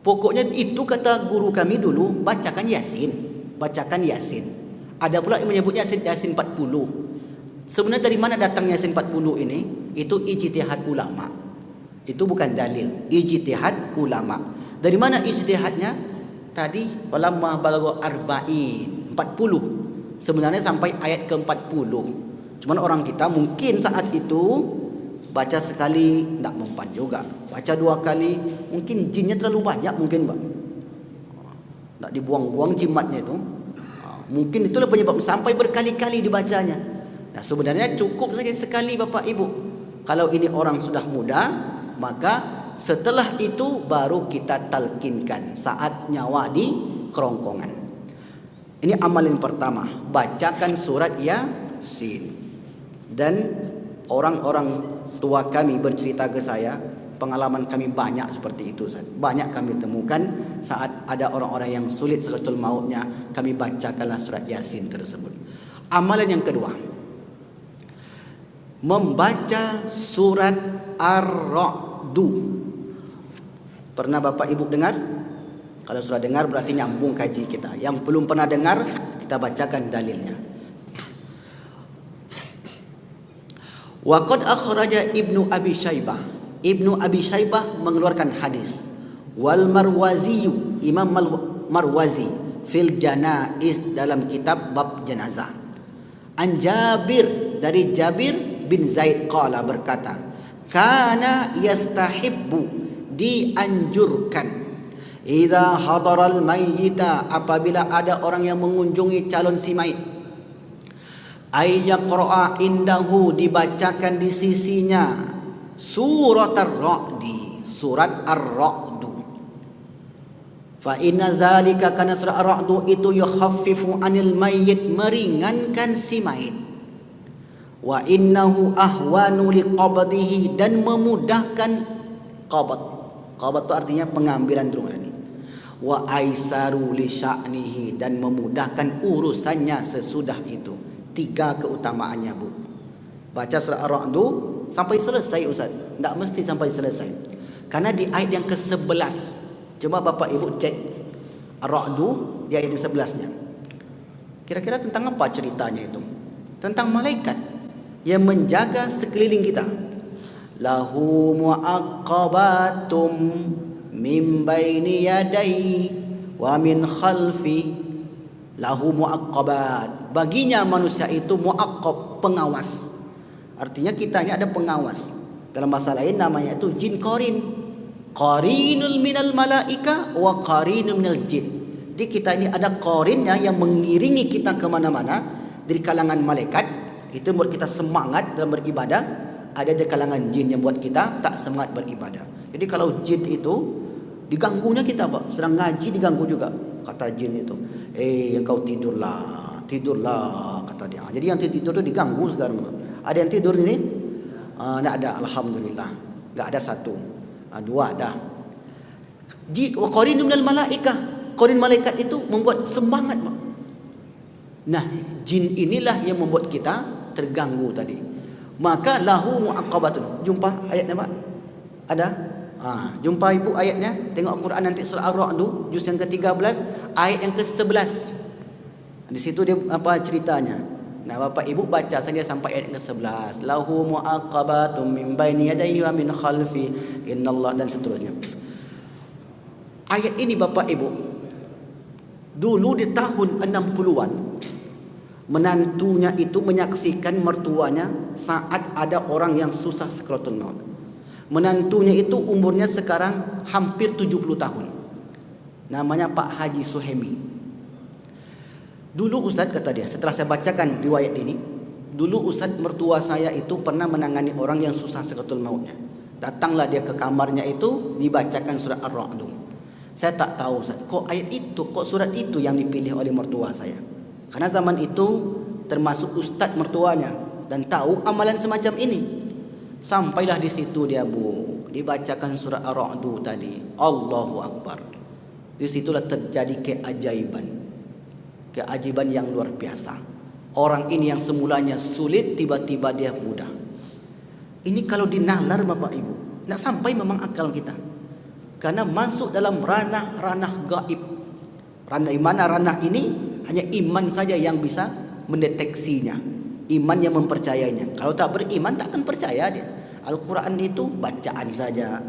Pokoknya itu kata guru kami dulu, bacakan Yasin, bacakan Yasin. Ada pula yang menyebut Yasin 40. Sebenarnya dari mana datang Yasin 40 ini? Itu ijtihad ulama. Itu bukan dalil, ijtihad ulama. Dari mana ijtihadnya? tadi walamma balagha arba'in 40. Sebenarnya sampai ayat ke-40. Cuman orang kita mungkin saat itu baca sekali tak mempan juga. Baca 2 kali mungkin jinnya terlalu banyak mungkin, Pak. Tak dibuang-buang jimatnya itu. Mungkin itulah penyebab sampai berkali-kali dibacanya. Nah, sebenarnya cukup saja sekali Bapak Ibu. Kalau ini orang sudah muda, maka setelah itu baru kita talkinkan saat nyawa di kerongkongan. Ini amalan pertama, bacakan surat Yasin. Dan orang-orang tua kami bercerita ke saya, pengalaman kami banyak seperti itu. Banyak kami temukan saat ada orang-orang yang sulit sekatul mautnya, kami bacakanlah surat Yasin tersebut. Amalan yang kedua, membaca surat Ar-Ra'du. Pernah Bapak Ibu dengar? Kalau sudah dengar berarti nyambung kaji kita. Yang belum pernah dengar, kita bacakan dalilnya. Wa qad akhraja Ibnu Abi Syaibah. Ibnu Abi Syaibah mengeluarkan hadis. Wal Marwazi, Imam Marwazi fil Janaiz dalam kitab bab jenazah. An Jabir, dari Jabir bin Zaid qala berkata, kana yastahibbu, dianjurkan, idza hadaral mayyita, apabila ada orang yang mengunjungi calon si mayit, ayyaqra'a indahu, dibacakan di sisinya surat Ar-Ra'di, surat Ar-Ra'du. Fa inna dzalika, kana surat Ar-Ra'du itu yukhaffifu anil mayyit, meringankan si mayit. Wa innahu ahwanu liqabdihi, dan memudahkan qabd. Qabd itu artinya pengambilan ruh ini. Wa aisaru li sya'nihi, dan memudahkan urusannya sesudah itu. 3 keutamaannya, Bu. Baca surah Ar-Ra'du sampai selesai, Ustaz. Tak mesti sampai selesai. Karena di ayat yang ke-11, coba Bapak Ibu cek Ar-Ra'du di ayat ke-11-nya. Kira-kira tentang apa ceritanya itu? Tentang malaikat yang menjaga sekeliling kita. Lahu mu'aqqabatum min baini yadai wa min khalfi. Lahu mu'aqqabat, baginya manusia itu mu'aqqab, pengawas. Artinya kita ini ada pengawas. Dalam bahasa lain namanya itu jin qarin. Qarinul minal malaika wa qarinul minal jin. Jadi kita ini ada qarinnya yang mengiringi kita kemana-mana dari kalangan malaikat. Itu buat kita semangat dalam beribadah. Ada di kalangan jin yang buat kita tak semangat beribadah. Jadi kalau jin itu diganggunya kita, Pak. Sedang ngaji diganggu juga. Kata jin itu, engkau tidurlah, kata dia. Jadi yang tidur itu diganggu sekarang. Ada yang tidur ini? Tidak ada, alhamdulillah. Tidak ada 1, 2 ada. Qarinun minal malaika, qarin malaikat itu membuat semangat, Pak. Nah, jin inilah yang membuat kita terganggu tadi. Maka lahu mu'aqqabatun. Jumpa ayatnya, Pak? Ada? Jumpa Ibu ayatnya. Tengok Al-Quran nanti surah Ar-Ra'du juz yang ke-13 ayat yang ke-11. Di situ dia apa ceritanya. Nah, Bapak Ibu baca saja sampai ayat yang ke-11. Lahu mu'aqqabatun min baini yadayhi wa min khalfi innallah, dan seterusnya. Ayat ini Bapak Ibu, dulu di tahun 60-an menantunya itu menyaksikan mertuanya saat ada orang yang susah sakaratul maut. Menantunya itu umurnya sekarang hampir 70 tahun. Namanya Pak Haji Suhemi. Dulu Ustaz, kata dia, setelah saya bacakan riwayat ini, dulu Ustaz mertua saya itu pernah menangani orang yang susah sakaratul mautnya. Datanglah dia ke kamarnya itu, dibacakan surat Ar-Ra'du. Saya tak tahu Ustaz, kok ayat itu, kok surat itu yang dipilih oleh mertua saya. Karena zaman itu termasuk Ustaz mertuanya dan tahu amalan semacam ini. Sampailah di situ dia, Bu, dibacakan surah Ar-Ra'du tadi. Allahu Akbar. Di situlah terjadi keajaiban. Keajaiban yang luar biasa. Orang ini yang semulanya sulit, tiba-tiba dia mudah. Ini kalau dinalar Bapak Ibu, tidak sampai memang akal kita. Karena masuk dalam ranah-ranah gaib. Ranah mana ranah ini hanya iman saja yang bisa mendeteksinya. Iman yang mempercayainya. Kalau tak beriman tak akan percaya dia. Al-Quran itu bacaan saja.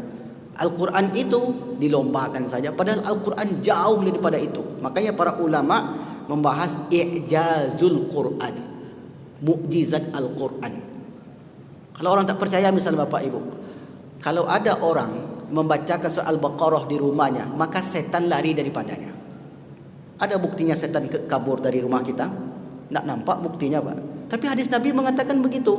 Al-Quran itu dilombakan saja, padahal Al-Quran jauh daripada itu. Makanya para ulama membahas i'jazul Quran, mukjizat Al-Quran. Kalau orang tak percaya, misalnya Bapak Ibu, kalau ada orang membacakan surah Al-Baqarah di rumahnya, maka setan lari daripadanya. Ada buktinya setan kabur dari rumah kita? Tak nampak buktinya, Pak. Tapi hadis Nabi mengatakan begitu.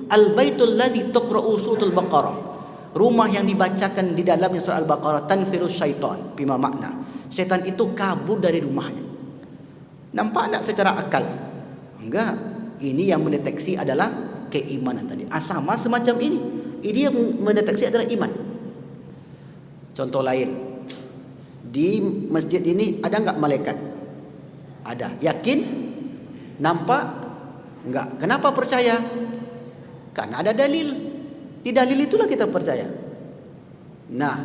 Al-baitul ladzi tuqra'u suratul Baqarah. Rumah yang dibacakan di dalamnya surah Al-Baqarah, tanfirus syaitan. Bima makna, setan itu kabur dari rumahnya. Nampak tak secara akal? Enggak. Ini yang mendeteksi adalah keimanan tadi. Sama semacam ini. Ini yang mendeteksi adalah iman. Contoh lain, di masjid ini ada enggak malaikat? Ada. Yakin? Nampak? Enggak. Kenapa percaya? Karena ada dalil. Di dalil itulah kita percaya. Nah,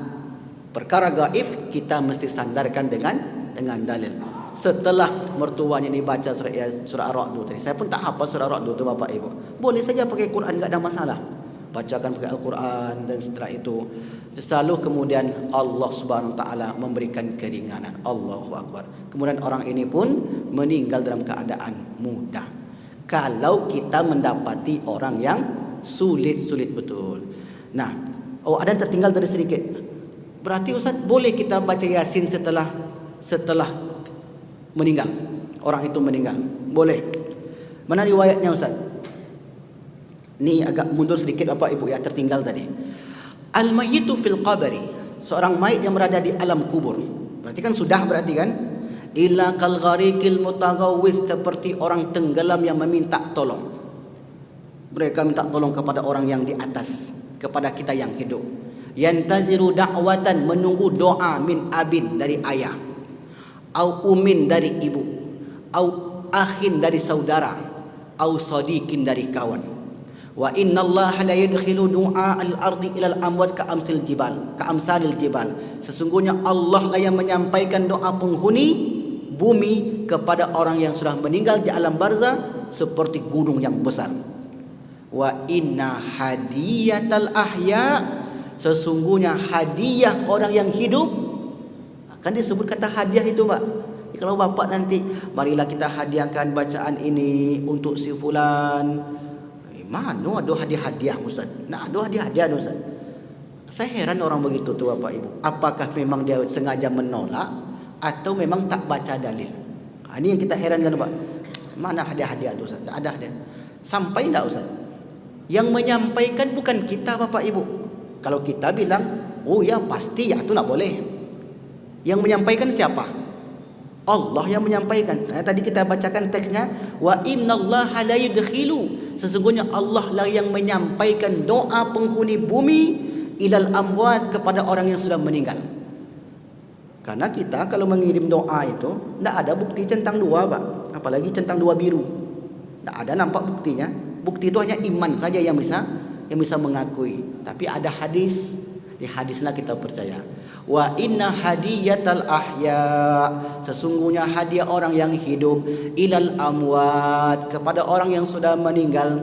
perkara gaib kita mesti sandarkan dengan dalil. Setelah mertuanya dibaca surah Ar-Ra'd tadi, saya pun tak hafal surah Ar-Ra'd tu Bapak Ibu. Boleh saja pakai Quran, enggak ada masalah. Bacakan pakai Al-Quran, dan setelah itu selalu kemudian Allah Subhanahu wa taala memberikan keringanan. Allahu Akbar. Kemudian orang ini pun meninggal dalam keadaan mudah. Kalau kita mendapati orang yang sulit betul. Nah, ada yang tertinggal tadi sedikit. Berarti Ustaz, boleh kita baca Yasin setelah meninggal, orang itu meninggal? Boleh. Mana riwayatnya Ustaz? Ini agak mundur sedikit Bapak Ibu ya, tertinggal tadi. Al-mayyitu fil qabri, seorang mayit yang berada di alam kubur. Berarti kan sudah, berarti kan? Illa kal gharikil mutaghawwiz, seperti orang tenggelam yang meminta tolong. Mereka minta tolong kepada orang yang di atas, kepada kita yang hidup. Yantaziru da'watan, menunggu doa, min abin, dari ayah, au umin, dari ibu, au akhin, dari saudara, au sadiqin, dari kawan. Wa innallaha la yadkhilu du'a al-ardi ila al-amwat ka'amsalil jibal. Sesungguhnya Allah lah yang menyampaikan doa penghuni bumi kepada orang yang sudah meninggal di alam barzah seperti gunung yang besar. Wa inna hadiyatal ahya, sesungguhnya hadiah orang yang hidup. Kan disebut kata hadiah itu, Pak. Kalau Bapak nanti, marilah kita hadiahkan bacaan ini untuk si fulan. Mana ada hadiah-hadiah Ustaz? Nah, ada hadiah-hadiah Ustaz. Saya heran orang begitu tuh Bapak Ibu. Apakah memang dia sengaja menolak atau memang tak baca dalil? Ini yang kita herankan, Pak. Mana hadiah-hadiah itu Ustaz? Tak ada hadiah. Sampai enggak Ustaz? Yang menyampaikan bukan kita Bapak Ibu. Kalau kita bilang, oh ya pasti ya, itu tak boleh. Yang menyampaikan siapa? Allah yang menyampaikan. Tadi kita bacakan teksnya, wa innallaha la yudkhilu, sesungguhnya Allah lah yang menyampaikan doa penghuni bumi ilal amwat, kepada orang yang sudah meninggal. Karena kita kalau mengirim doa itu tidak ada bukti centang dua, Pak. Apalagi centang dua biru. Tidak ada nampak buktinya. Bukti itu hanya iman saja yang bisa mengakui. Tapi ada hadis, di hadislah kita percaya. Wa inna hadiyatal ahya, sesungguhnya hadiah orang yang hidup ilal amwat, kepada orang yang sudah meninggal.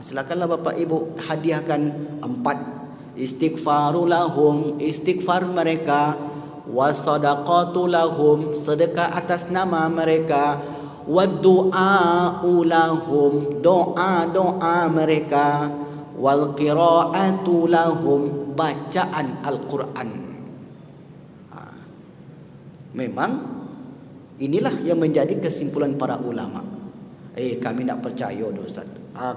Silakanlah Bapak Ibu hadiahkan 4. Istighfaru lahum, istighfar mereka. Wa sadaqatu lahum, sedekah atas nama mereka. Wa du'a'u lahum, doa-doa mereka. Wal qira'atu lahum, bacaan Al-Quran. Memang inilah yang menjadi kesimpulan para ulama. Kami tak percaya Ustaz.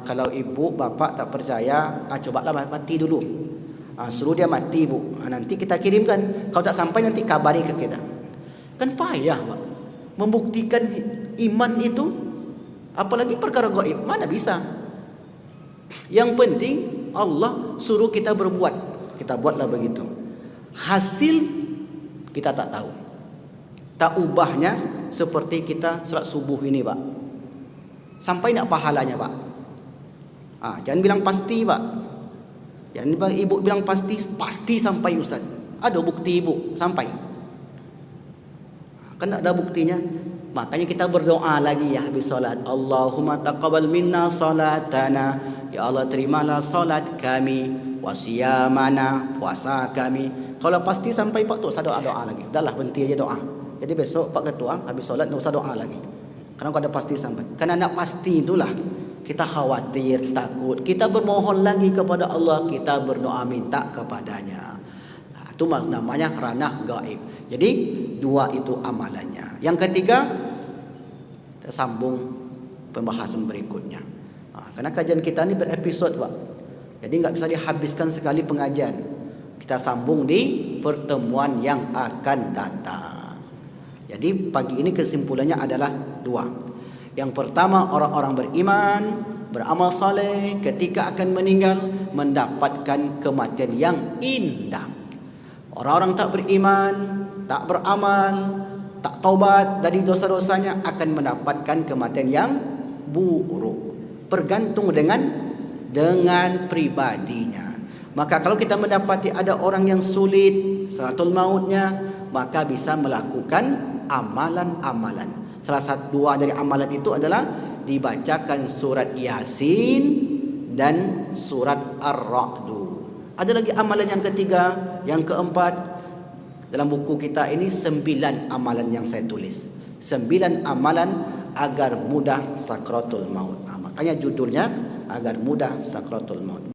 Kalau ibu bapak tak percaya, cobalah mati dulu. Suruh dia mati bu. Nanti kita kirimkan. Kalau tak sampai nanti kabari ke kita. Kan payah Pak membuktikan iman itu. Apalagi perkara gaib, mana bisa. Yang penting Allah suruh kita berbuat, kita buatlah begitu. Hasil kita tak tahu. Tak ubahnya seperti kita salat subuh ini, Pak. Sampai tak pahalanya, Pak? Jangan bilang pasti, Pak. Jangan ibu bilang pasti sampai Ustaz. Ada bukti ibu sampai. Kan tak ada buktinya. Makanya kita berdoa lagi ya habis salat. Allahumma taqabbal minna salatana. Ya Allah, terimalah salat kami. wasiyamana, puasa kami. Kalau pasti sampai pak tu usah doa lagi. Dahlah berhenti aja doa. Jadi besok pak ketua habis solat tak usah doa lagi. Karena kalau ada pasti sampai. Karena nak pasti itulah kita khawatir, takut. Kita bermohon lagi kepada Allah, kita berdoa minta kepadanya. Nah, itu namanya ranah gaib. Jadi dua itu amalannya. Yang ketiga, kita sambung pembahasan berikutnya. Karena kajian kita ni berepisod Pak. Jadi enggak bisa dihabiskan sekali pengajian. Kita sambung di pertemuan yang akan datang. Jadi pagi ini kesimpulannya adalah dua. Yang pertama, orang-orang beriman, beramal saleh ketika akan meninggal mendapatkan kematian yang indah. Orang-orang tak beriman, tak beramal, tak taubat dari dosa-dosanya akan mendapatkan kematian yang buruk. Bergantung dengan pribadinya. Maka kalau kita mendapati ada orang yang sulit sakaratul mautnya, maka bisa melakukan amalan-amalan. Salah satu dua dari amalan itu adalah dibacakan surat Yasin dan surat Ar-Ra'd. Ada lagi amalan yang ketiga, yang keempat. Dalam buku kita ini 9 amalan yang saya tulis. 9 amalan agar mudah sakaratul maut. Makanya judulnya agar mudah sakaratul maut.